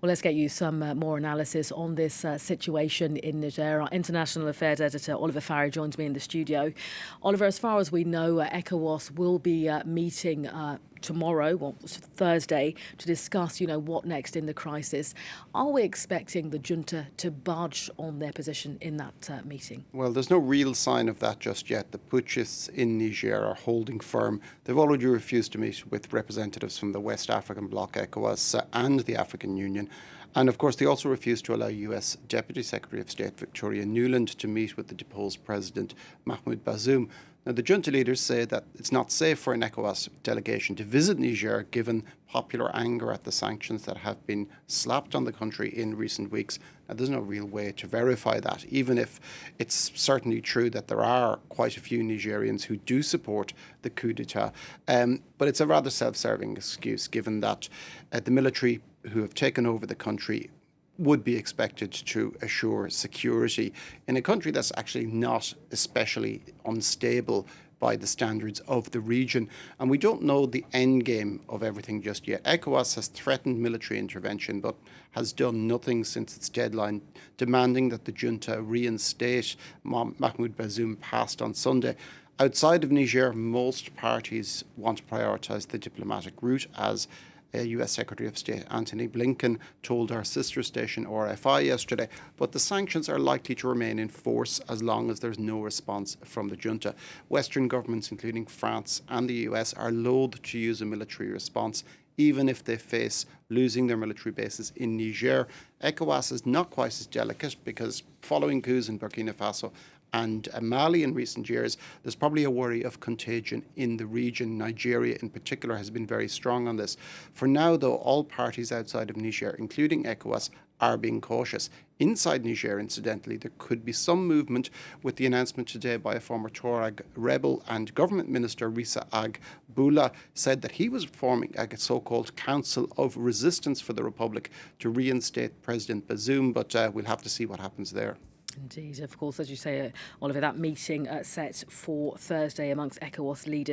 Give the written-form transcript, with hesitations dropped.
Well, let's get you some more analysis on this situation in Niger. Our international affairs editor, Oliver Farry, joins me in the studio. Oliver, as far as we know, ECOWAS will be meeting tomorrow, well, Thursday, to discuss, what next in the crisis. Are we expecting the junta to budge on their position in that meeting? Well, there's no real sign of that just yet. The putschists in Niger are holding firm. They've already refused to meet with representatives from the West African bloc, ECOWAS, and the African Union. And of course, they also refused to allow US Deputy Secretary of State Victoria Nuland to meet with the deposed President Mohamed Bazoum. Now, the junta leaders say that it's not safe for an ECOWAS delegation to visit Niger given popular anger at the sanctions that have been slapped on the country in recent weeks. Now, there's no real way to verify that, even if it's certainly true that there are quite a few Nigerians who do support the coup d'etat. But it's a rather self-serving excuse, given that the military who have taken over the country would be expected to assure security in a country that's actually not especially unstable by the standards of the region. And we don't know the end game of everything just yet. ECOWAS has threatened military intervention, but has done nothing since its deadline, demanding that the junta reinstate Mohamed Bazoum passed on Sunday. Outside of Niger, most parties want to prioritise the diplomatic route, as US Secretary of State Antony Blinken told our sister station RFI yesterday, but the sanctions are likely to remain in force as long as there's no response from the junta. Western governments, including France and the US, are loath to use a military response, even if they face losing their military bases in Niger. ECOWAS is not quite as delicate because following coups in Burkina Faso and Mali in recent years, there's probably a worry of contagion in the region. Nigeria in particular has been very strong on this. For now, though, all parties outside of Niger, including ECOWAS, are being cautious. Inside Niger, incidentally, there could be some movement with the announcement today by a former Tuareg rebel and government minister, Rissa Ag Boula, said that he was forming a so-called Council of Resistance for the Republic to reinstate President Bazoum, but we'll have to see what happens there. Indeed. Of course, as you say, Oliver, that meeting set for Thursday amongst ECOWAS leaders.